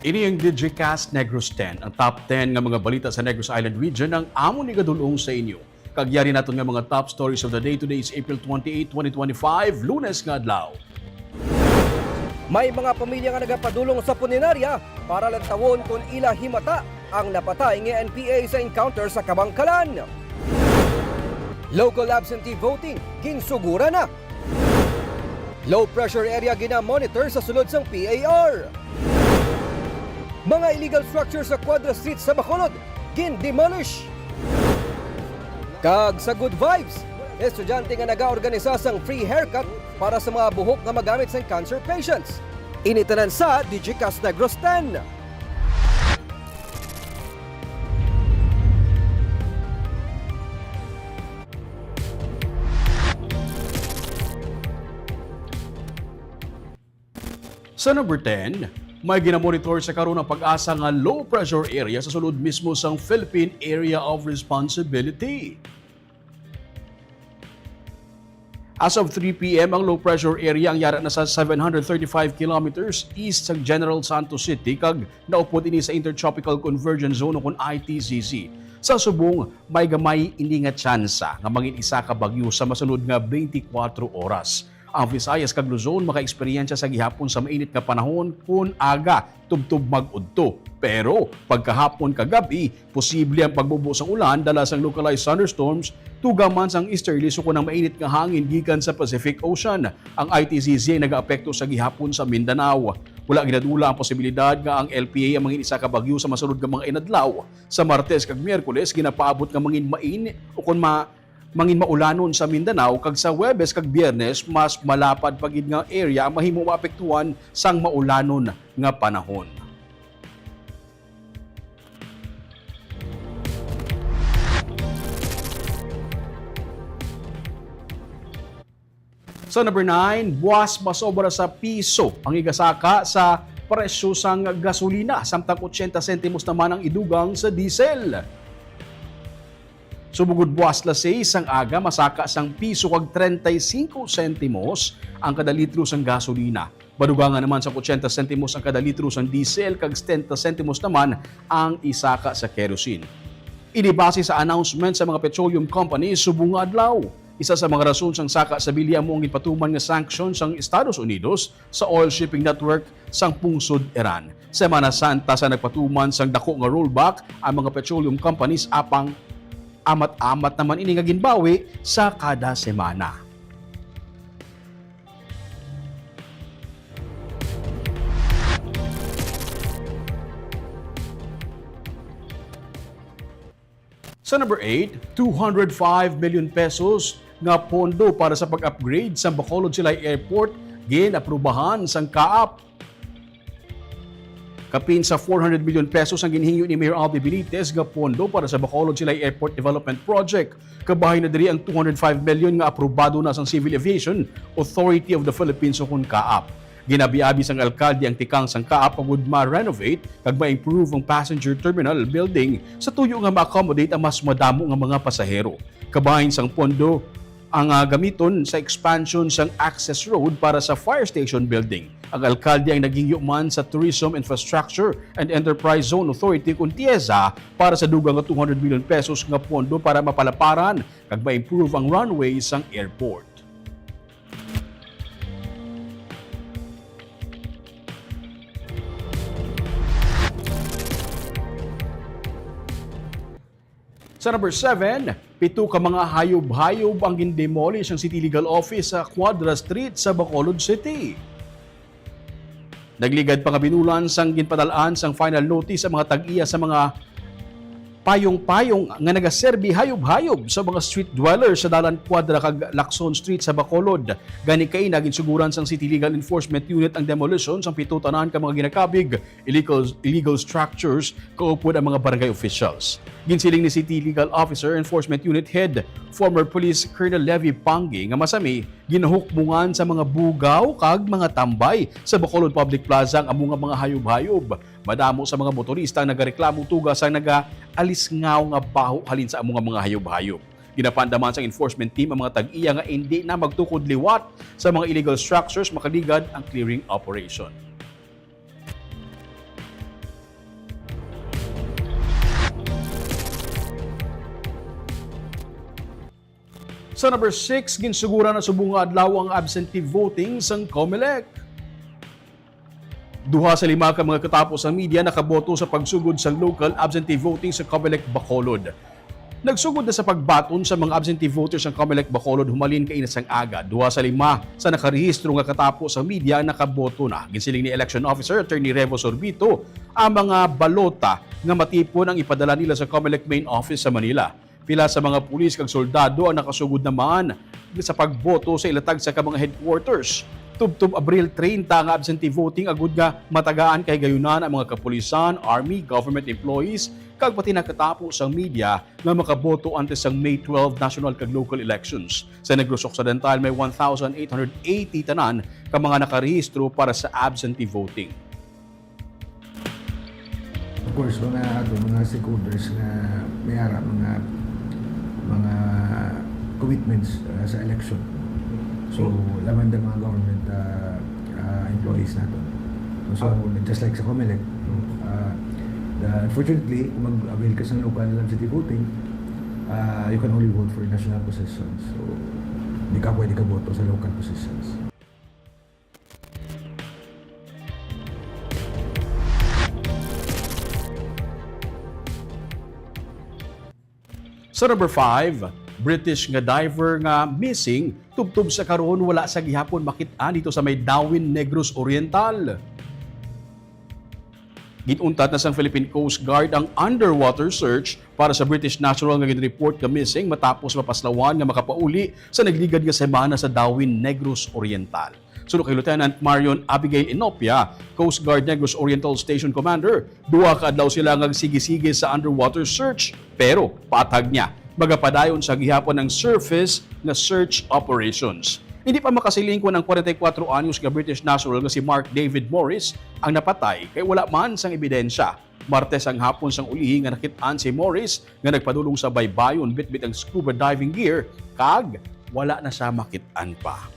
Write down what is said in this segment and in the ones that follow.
Ini ang Digicast Negros X, ang top 10 nga mga balita sa Negros Island region ng amo ni gadulong sa inyo. Kagyari naton nga mga top stories of the day. Today is April 28, 2025, Lunes nga adlaw. May mga pamilya nga nagapadulong sa puninarya para lantawon kung ila himata ang napatay nga NPA sa encounter sa Kabangkalan. Local absentee voting ginsugura na. Low pressure area gina-monitor sa sulod sang PAR. Mga illegal structures sa Quadra Street sa Bacolod gin-demolish. Kag sa Good Vibes, estudyante nga nagaorganisa sang free haircut para sa mga buhok nga magamit sa cancer patients. Initanan sa Digicast Negros X. Sa number 10, may ginamonitor sa karon ang pag-asa nga low pressure area sa sulod mismo sang Philippine Area of Responsibility. As of 3 p.m., ang low pressure area ang yara na sa 735 kilometers east sa General Santos City kag naupod ini sa Intertropical Convergence Zone o kung ITCZ. Sa subong, may gamay ini nga tsansa nga mangin isa ka bagyo sa masunod nga 24 oras. Ang Visayas kag Luzon maka-eksperyensya sa gihapon sa mainit nga panahon kun aga tubtub mag-udto. Pero pagkahapon kagabi, posible ang pagbubo sa ulan dala sang localized thunderstorms tugaman sang easterly so kunang mainit nga hangin gikan sa Pacific Ocean. Ang ITCZ ay nagaapekto sa gihapon sa Mindanao. Wala ginadula ang posibilidad nga ang LPA ang mangin isa ka bagyo sa masunod nga mga inadlaw. Sa Martes kag Miyerkules ginapaabot nga mangin mainit o kun mangin maulanon sa Mindanao kag sa Huwebes kag Biyernes mas malapad pagid nga area ang mahimo maapektuhan sang maulanon nga panahon. Sa number 9, buwas masobra sa piso ang igasaka sa presyo sang gasolina samtang 80 sentimos naman ang idugang sa diesel. Subugod buwas la 6 ang aga masaka sang piso kag 35 sentimos ang kada litro sang gasolina. Badugangan naman sa 80 sentimos ang kada litro sang diesel kag 70 sentimos naman ang isaka sa kerosene. Inibase sa announcement sa mga petroleum companies subong adlaw. Isa sa mga rason sang saka sa bilya mo ang ginpatuman nga sanctions sang Estados Unidos sa oil shipping network sang pungsod Iran. Semana Santa sa nagpatuman sang dako nga rollback ang mga petroleum companies apang amat-amat naman ini nga ginbawi sa kada semana. Sa number 8, 205 million pesos nga pondo para sa pag-upgrade sa Bacolod Silay Airport ginaprubahan sang kaap. Kapin sa 400 million pesos ang ginhingyo ni Mayor Albi Benitez nga pondo para sa Bacolod Silay Airport Development Project. Kabahin na diri ang 205 million nga aprobado na sa Civil Aviation Authority of the Philippines o kun kaap. Ginabiabi sang alkalde ang tikang sang kaap pagud ma-renovate kag ma-improve ang passenger terminal building sa tuyo nga ma-accommodate ang mas madamo nga mga pasahero. Kabahin sang pondo ang gamiton sa expansion sang access road para sa fire station building. Ang alkalde ang naging man sa Tourism Infrastructure and Enterprise Zone Authority kung TIEZA para sa dugang nga 200 million pesos nga pondo para mapalaparan kag ma-improve ang runway sang airport. Sa number 7, 7 ka mga hayop-hayop ang gindemolish ang City Legal Office sa Quadra Street sa Bacolod City. Nagligad pa nga binulan sang ginpadalaan sang final notice sa mga tag-iya sa mga payong-payong nga nagaserbi hayop-hayop sa mga street dwellers sa dalan Quadra kag Lacson Street sa Bacolod. Gani kay naging suguran sang City Legal Enforcement Unit ang demolition sang 7 tanan ka mga ginakabig illegal structures kaupod ang mga barangay officials. Ginsiling ni City Legal Officer Enforcement Unit Head former Police Colonel Levy Pangi nga masami ginahukmungan sa mga bugaw kag mga tambay sa Bacolod Public Plaza ang among mga hayop-hayop. Madamo sa mga motorista ang nagareklamo tugas ang nagaalis-ngaw nga baho halin sa among mga hayop-hayop. Ginapandaman sa enforcement team ang mga tag-iya nga hindi na magtukod liwat sa mga illegal structures makaligad ang clearing operation. Sa number 6, ginsugura na subong nga adlaw ang absentee voting sang COMELEC. Duha sa 5 ka mga katapos ang media nakaboto sa pagsugod sa local absentee voting sa COMELEC Bacolod. Nagsugod na sa pagbaton sa mga absentee voters ng COMELEC Bacolod humalin kay inasang aga. Duha sa 5 sa nakarehistro nga katapos ang media nakaboto na. Ginsiling ni Election Officer Attorney Revo Sorbito ang mga balota nga matipon ang ipadala nila sa COMELEC main office sa Manila. Pila sa mga pulis kag soldado ang nakasugod naman sa pagboto sa ilatag sa mga headquarters. Tub-tub Abril 30 ang absentee voting agud nga matagaan kay gayunan ang mga kapulisan, army, government employees kag pati nakatapos ang media nga makaboto antes ang May 12 national kag local elections. Sa Negros Occidental may 1,880 tanan ka mga nakarehistro para sa absentee voting. Of course, mga stakeholders na may harap mga commitments sa election. So, laman ng mga government employees natin. So, just like sa COMELEC, unfortunately, kung mag-avail ka sa local absentee voting, you can only vote for national positions. So, hindi ka pwede ka boto sa local positions. Sa number 5, British nga diver nga missing tubtub sa karon wala sa gihapon makit-an dito sa may Darwin, Negros Oriental. Ginuntat na sang Philippine Coast Guard ang underwater search para sa British national nga ginreport nga missing matapos mapaslawan nga makapauli sa nagligad nga semana sa Darwin, Negros Oriental. Sunod kay Lieutenant Marion Abigail Inopia, Coast Guard Negros Oriental Station Commander, duha ka adlaw sila nga sige-sige sa underwater search pero patag niya magapadayon sa gihapon ng surface na search operations. Hindi pa makasilingkon ang 44 anyos nga British national nga si Mark David Morris ang napatay kay wala man sang ebidensya. Martes ang hapon sang ulihi nga nakit-an si Morris nga nagpadulong sa baybayon bitbit ang scuba diving gear kag wala na siya makit-an pa.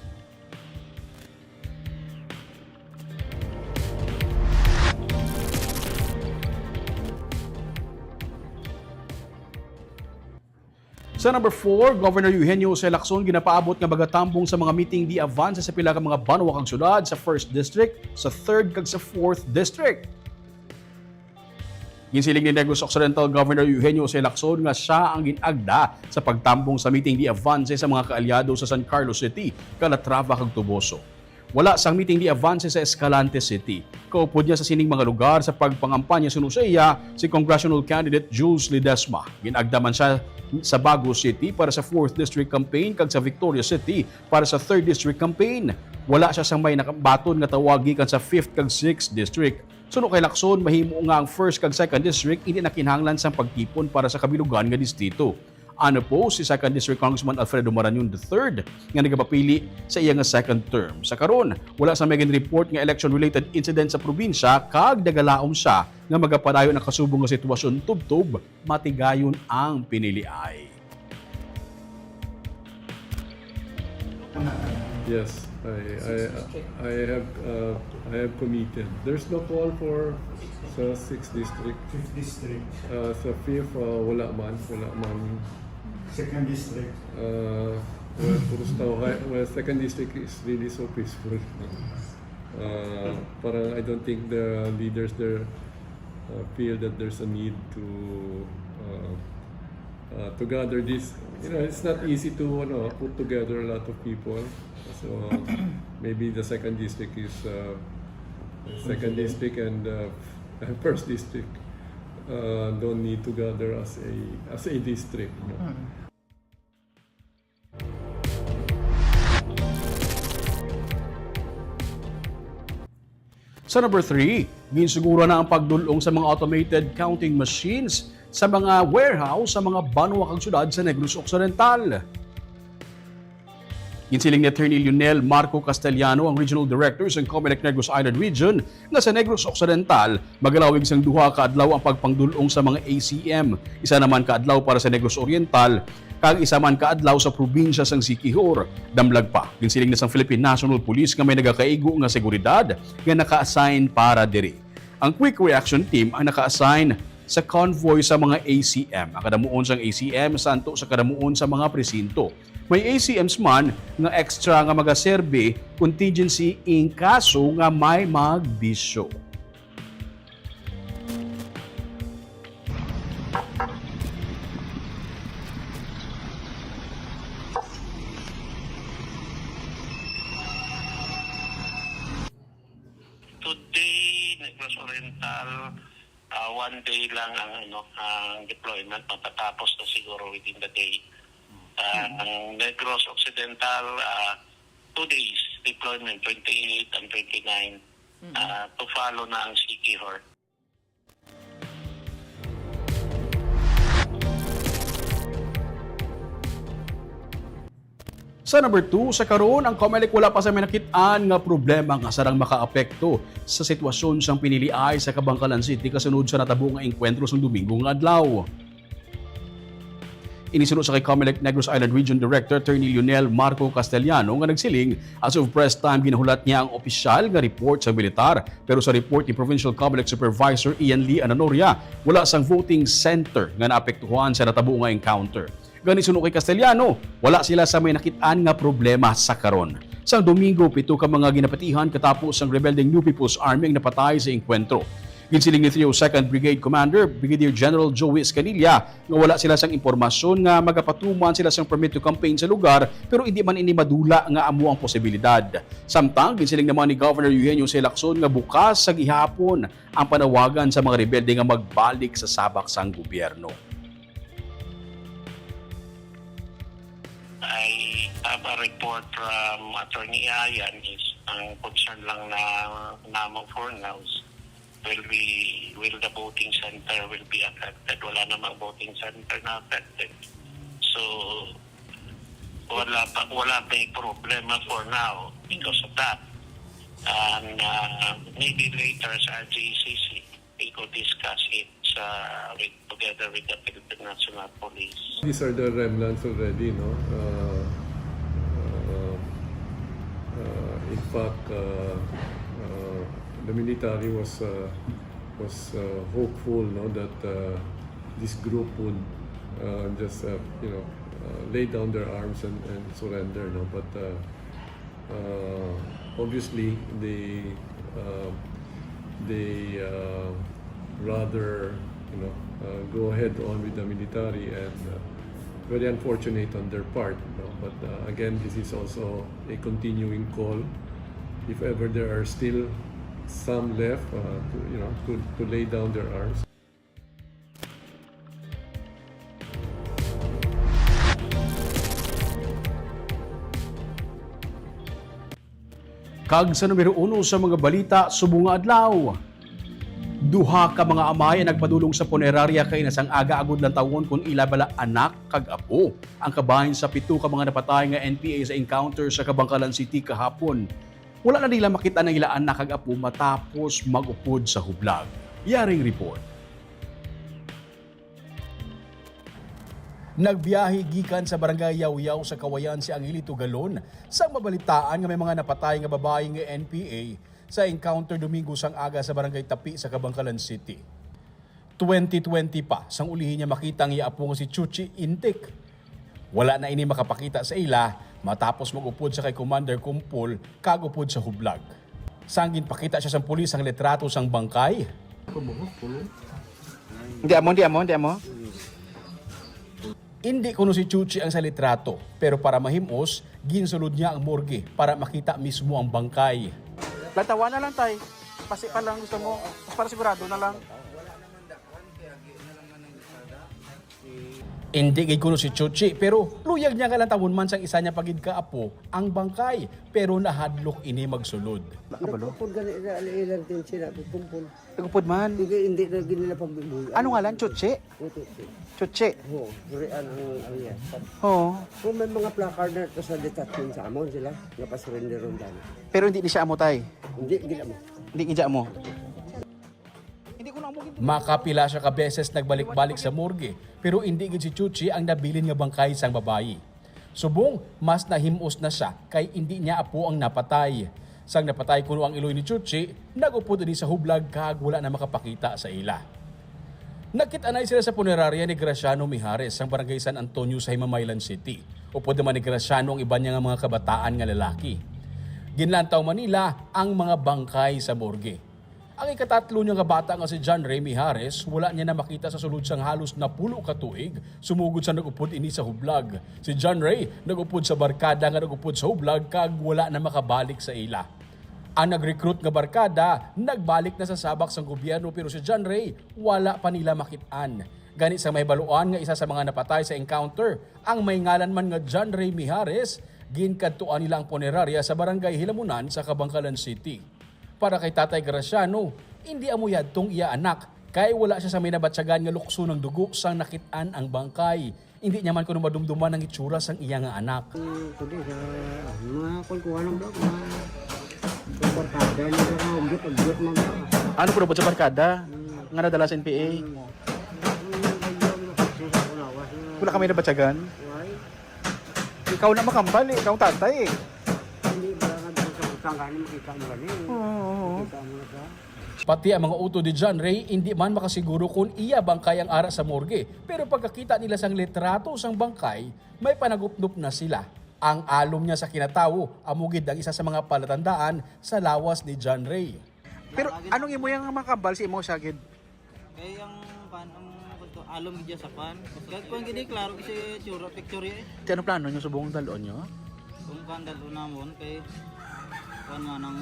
Sa number 4, Governor Eugenio C. Lacson ginapaabot nga bagatambong sa mga meeting di advance sa pila ka mga banwa kang syudad sa 1st District, sa 3rd kag sa 4th District. Ginsiling ni Negros Occidental Governor Eugenio C. Lacson nga siya ang ginagda sa pagtambong sa meeting di advance sa mga kaalyado sa San Carlos City, Calatrava kag Tuboso. Wala sang meeting di advance sa Escalante City. Kaupod niya sa sining mga lugar sa pagpangampanya suno sa iya si congressional candidate Jules Ledesma. Ginagdaman siya sa Bago City para sa 4th District campaign kag sa Victoria City para sa 3rd District campaign. Wala siya sang may nakabaton nga tawag gikan sa 5th kag 6th District. Sunod kay Lacson, mahimo nga ang 1st kag 2nd District hindi na kinahanglan sang pagtipon para sa kabilugan nga distrito. Ano po si 2nd District Congressman Alfredo Marañon III nga nagapapili sa iya nga 2nd term. Sa karon, wala sa megin report nga election-related incident sa probinsya kag nagalaom siya nga magapadayon ang kasubong nga sitwasyon tubtob matigayon ang piniliay. Yes, I have committed. There's no call for sa 6th district. 5th district, Sa 5th, wala man. 2nd district. Well, 2nd district is really so peaceful. Parang I don't think the leaders there feel that there's a need to gather this. You know, it's not easy to put together a lot of people. So maybe the 2nd district is 2nd district and 1st district don't need to gather as a district. You know? Sa number 3, ginsuguro na ang pagdulong sa mga automated counting machines sa mga warehouse sa mga banwa kang syudad sa Negros Occidental. Ginsiling ni Attorney Lionel Marco Castellano, ang Regional Director sa COMELEC Negros Island Region, na sa Negros Occidental, magalawig sang duha ka adlaw ang pagpangdulong sa mga ACM. Isa naman ka adlaw para sa Negros Oriental, kag isa man ka adlaw sa probinsya sang Siquijor. Damlag pa, ginsiling na sang Philippine National Police nga may nagakaigo nga seguridad nga naka-assign para diri. Ang Quick Reaction Team ang naka-assign sa convoy sa mga ACM. Ang kadamuon sang ACM santo sa kadamuon sa mga presinto. May ACMs man nga extra nga magaserbe contingency in kaso nga may magbisyo. Today, Negros Oriental, 1 day lang ang deployment, matatapos na siguro within the day. Ang Negros Occidental, 2 days deployment, 28 and 29, to follow na ang Sikihor. Sa number 2, sa karon ang COMELEC wala pa sa minakitaan nga problema nga sarang makaapekto sa sitwasyon sang piniliay sa Kabangkalan City kasunod sa natabo nga engkwentro sa Domingo nga adlaw. Inisunod sa kay COMELEC Negros Island Region Director Attorney Lionel Marco Castellano nga nagsiling as of press time ginahulat niya ang opisyal nga report sa militar pero sa report ni Provincial COMELEC Supervisor Ian Lee Ananoria wala sang voting center nga naapektuhan sa natabo nga encounter. Gani suno kay Castellano, wala sila sa may nakitaan nga problema sa karon. Sa Domingo, 7 ka mga ginapatihan katapos ang rebelding New People's Army ang napatay sa enkwentro. Ginsiling ni 2nd Brigade Commander Brigadier General Joey Escanilla nga wala sila sang impormasyon nga magapatuman sila sang permit to campaign sa lugar pero hindi man ini madula nga amo ang posibilidad. Samtang ginsiling naman ni Governor Eugenio C. Lacson nga bukas sa gihapon ang panawagan sa mga rebelde nga magbalik sa sabak sang gobyerno. I have a report from Attorney Ayan is ang concern lang na namang for now will the voting center will be affected. Wala namang voting center na affected. So wala pa yung problema for now because of that. And maybe later sa GCC we could discuss it together with the Philippine National Police. These are the remnants already, no? In fact, the military was hopeful, no, that this group would just lay down their arms and surrender, no. But obviously they rather go ahead on with the military, and very unfortunate on their part. But again, this is also a continuing call. If ever there are still some left, to lay down their arms. Kag sa numero 1 sa mga balita subong nga adlaw. Duha ka mga amay ang nagpadulong sa punerarya kay nasang aga agud lang tawon kun ila bala anak kag apo. Ang kabahin sa 7 ka mga napatay nga NPA sa encounter sa Kabangkalan City kahapon. Wala na nila makita ng ila anak kag apo matapos magupod sa hublag. Yaring report. Nagbiyahe gikan sa barangay Yaw-Yaw sa Kawayan si Angelito Galon sa mabalitaan nga may mga napatay nga babae nga NPA sa encounter Domingo sang aga sa barangay Tapi sa Kabangkalan City. 2020 pa sang ulihin niya makita ang iaapo nga si Chuchi Intik. Wala na ini makapakita sa ila matapos magupod sa kay Commander Kumpol kagupod sa hublag. Sangin pakita siya sa pulis ang litrato sang bangkay. Hindi mo. Hindi kuno si Chuchi ang sa litrato, pero para mahimos, ginsulod niya ang morgue para makita mismo ang bangkay. Lantawa na lang tay. Pasi pa lang gusto mo. Para sigurado na lang. Hindi gay kuno si Chuchi, pero luyag niya kalantawon man sang isa niya pagid kaapo ang bangkay, pero nahadlok ini magsulod. Nagpupod gani na ilang din sila pumpun. Nagupod man. Hindi na ginila pagbibuhay. Ano nga lang? Chuchi? Chuchi? Oo, rean ang iya. Oo. Kung may mga placard na ito sa detachment sa amon sila, napasurrender ron dyan. Pero hindi siya amo tay. Hindi, gila mo. Hindi gidya mo. Makapila siya ka beses nagbalik-balik sa morgue, pero hindi gid si Chuchi ang nabilin nga bangkay sang babayi. Subong, mas nahimos na siya kay hindi niya apo ang napatay. Sang napatay kuno ang iloy ni Chuchi, nagupod ni sa hublag kag wala na makapakita sa ila. Nagkit-anay sila sa punerarya ni Graciano Mijares sa barangay San Antonio sa Himamaylan City. Upod naman ni Graciano ang iba niya nga mga kabataan nga lalaki. Ginlantaw Manila ang mga bangkay sa morgue. Ang ikatatlo niya nga bata nga si John Ray Mijares, wala niya na makita sa sulod sang halos na 10 ka tuig, sumugod sa nagupod ini sa hublag. Si John Ray nagupod sa barkada nga nagupod sa hublag kag wala na makabalik sa ila. Ang nag-recruit nga barkada, nagbalik na sa sabak sang gobyerno pero si John Ray wala pa nila makitaan. Gani sa may baluan nga isa sa mga napatay sa encounter, ang may ngalan man nga John Ray Mijares, ginkadtuan nila ang punerarya sa barangay Hilamunan sa Kabangkalan City. Para kay Tatay Graciano, hindi amuyad tong iya anak kay wala siya sa may nabatsagan nga lukso ng dugo sang nakitaan ang bangkay. Hindi niya man kuno madumduman ang itsura sang iya nga anak. Kundi sa mga kulkuhan ng blog, mga barkada na mga ugyot man. Ano po sa barkada? Nga nadala sa NPA? Wala kami nabatsagan? Ikaw na makambal eh, ikaw tatay eh. Hindi ba nga sa utangani makita mo gani? Makita mo na ka. Pati ang mga uto ni John Ray hindi man makasiguro kung iya bangkay ang ara sa morgue. Pero pagkakita nila sang litrato sang bangkay, may panagupnup na sila. Ang alom niya sa kinatawo, amugid ang isa sa mga palatandaan sa lawas ni John Ray. Pero anong imo yung makambal si imo sagid? Kaya ang alom gidya sa pan. Kaya kung gini klaro kasi tsura picture eh. Di ano plano nyo subong dalon nyo? Kung kan dalo namon kay kuan man ang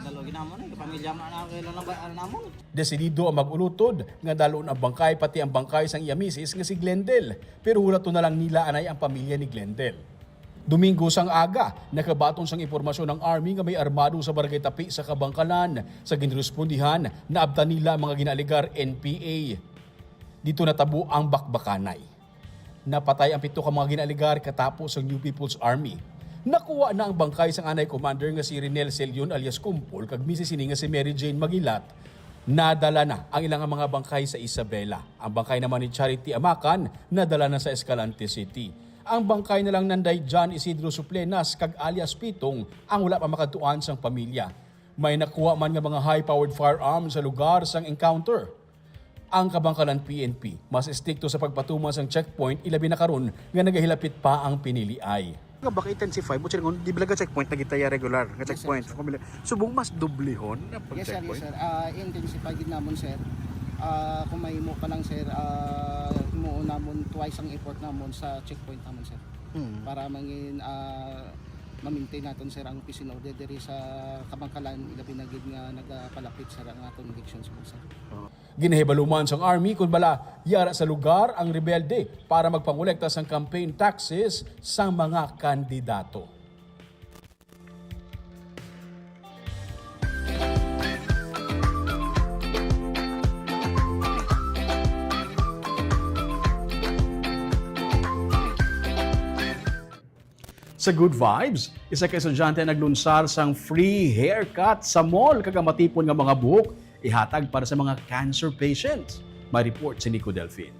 dalo ginamon eh pamilya man na kailan lang namon. Desidido ang magulutod nga dalon ang bangkay pati ang bangkay sang iya misis nga si Glendel. Pero hulato na lang nila anay ang pamilya ni Glendel. Domingo sang aga, nakabatong sang impormasyon ng Army nga may armado sa barangay Tapi sa Kabangkalan. Sa ginrespondihan, naabtan nila ang mga ginaligar NPA. Dito natabo ang bakbakanay. Napatay ang 7 ka mga ginaligar katapos ang New People's Army. Nakuha na ang bangkay sang anay commander nga si Renel Celion alias Kumpol kag misis ini nga si Mary Jane Magilat. Nadala na ang ilang mga bangkay sa Isabela. Ang bangkay naman ni Charity Amakan nadala na sa Escalante City. Ang bangkay na lang nanday John Isidro Suplenas kag alias Pitong ang wala pa makatuan sang pamilya. May nakuha man nga mga high-powered firearms sa lugar sang encounter. Ang Kabangkalan PNP mas strikto sa pagpatumas ang checkpoint ilabi na karon nga nagahilapit pa ang piniliay. Nga baka intensify mo siya di bilaga checkpoint na gitaya regular nga checkpoint. Subong mas dublihon na pag Yes sir, checkpoint. yes sir. Intensify din namon sir. Kung may mo pa lang sir, mo namon twice ang effort namon sa checkpoint namon sir. Para mangin ma-maintain naton sir ang peace and order diri sa Kabangkalan ilabi na gid nga nagapalapit sa aton elections po sir. Ginahibaluman sang Army kung bala yara sa lugar ang rebelde para magpangolekta sang campaign taxes sa mga kandidato. Sa Good Vibes, isa ka estudyante naglunsar sang free haircut sa mall kagamatipon nga mga buhok ihatag para sa mga cancer patients. May report si Nico Delfin.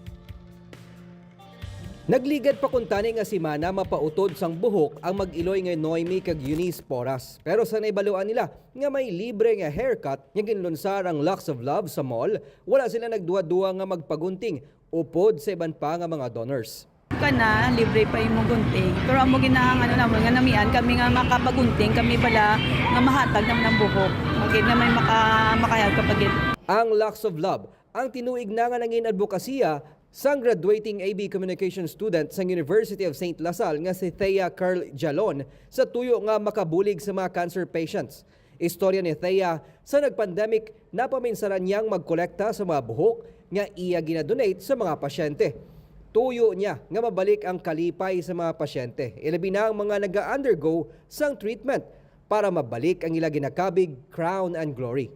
Nagligad pa kuntani nga simana mapautod sang buhok ang mag-iloy nga Noemi kag Eunice Porras. Pero sa naibaluan nila nga may libre nga haircut nga ginlunsar ang Locks of Love sa mall, wala sila nagduwa-duwa nga magpagunting upod sa iban pa nga mga donors. Kana libre pa yung gunting pero amo ginahang namon nga namian kami nga makapagunting kami pala nga mahatag naman ang buhok magid nga may makayag kapag ang Locks of Love ang tinuig na nga nangin advokasya sang graduating AB Communication student sa University of St. Lasal nga si Thea Carl Jalon sa tuyo nga makabulig sa mga cancer patients. Istorya ni Thea sa nagpandemic napaminsaran niyang magkolekta sa mga buhok nga iya ginadonate sa mga pasyente. Tuyo niya nga mabalik ang kalipay sa mga pasyente. Ilabi na ang mga nag-undergo sang treatment para mabalik ang ila ginakabig crown and glory.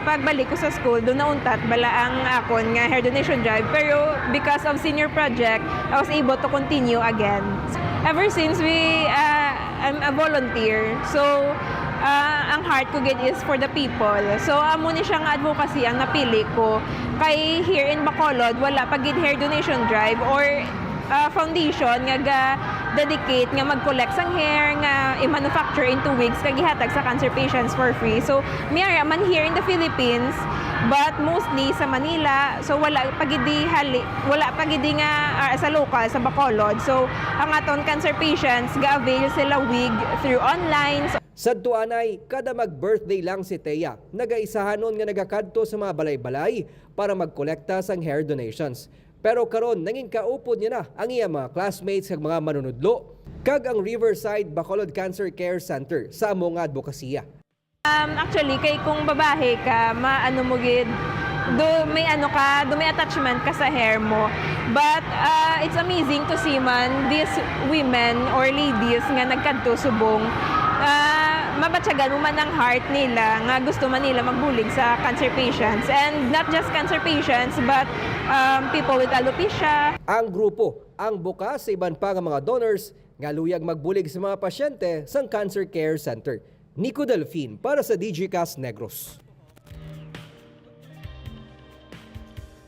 pagbalik ko sa school doon nauntat bala ang akon nga hair donation drive pero because of senior project I was able to continue again. Ever since I'm a volunteer so ang heart ko gid is for the people. So amo ni siyang advocacy ang napili ko. Kay here in Bacolod wala pa gid hair donation drive or foundation nga dedicate nga mag-collect sang hair nga i-manufacture in 2 weeks kag ihatag sa cancer patients for free. So mayara man here in the Philippines but mostly sa Manila. So wala pagidi nga sa local sa Bacolod. So ang aton cancer patients ga-avail sila wig through online. Sa tuanay, kada mag-birthday lang si Teya, nagaisahanon nga nagakadto sa mga balay-balay para magkolekta sang hair donations. Pero karon nanging kaupod niya na ang iya mga classmates ug mga manunudlo kag ang Riverside Bacolod Cancer Care Center sa among advokasya. Actually, kay kung babae ka, maano mo gid, may attachment ka sa hair mo. But it's amazing to see man these women or ladies nga nagkadto subong. Mabatyagan mo man ang heart nila nga gusto man nila magbulig sa cancer patients, and not just cancer patients but people with alopecia. Ang grupo ang bukas sa iban pa nga mga donors nga luyag magbulig sa mga pasyente sa Cancer Care Center. Nico Delfin para sa Digicast Negros.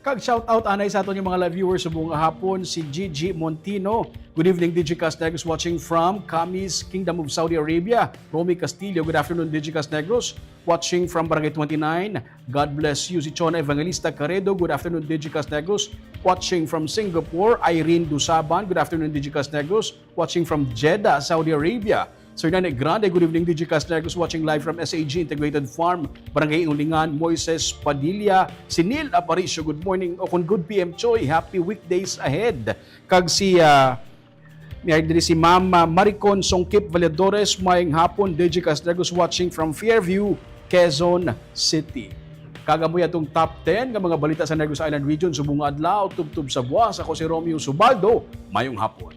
Kag shoutout anay sa aton yung mga live viewers sa buong hapon, si Gigi Montino. Good evening, Digicast Negros, watching from Camis, Kingdom of Saudi Arabia. Romy Castillo, good afternoon, Digicast Negros, watching from Barangay 29. God bless you. Si Chona Evangelista Caredo, good afternoon, Digicast Negros, watching from Singapore. Irene Dusaban, good afternoon, Digicast Negros, watching from Jeddah, Saudi Arabia. Sir Nane Grande, good evening, Digicast Negros, watching live from SAG Integrated Farm, Barangay Inulingan. Moises Padilla, si Neil Aparicio, good morning, o kung good PM Choy, happy weekdays ahead. Kag si Mama Maricon Songkip Valedores, mayang hapon, Digicast Negros, watching from Fairview, Quezon City. Kagamoy atong top 10 ng mga balita sa Negros Island Region, subong adlaw, tubtub sa buwas. Ako si Romeo Subaldo, mayong hapon.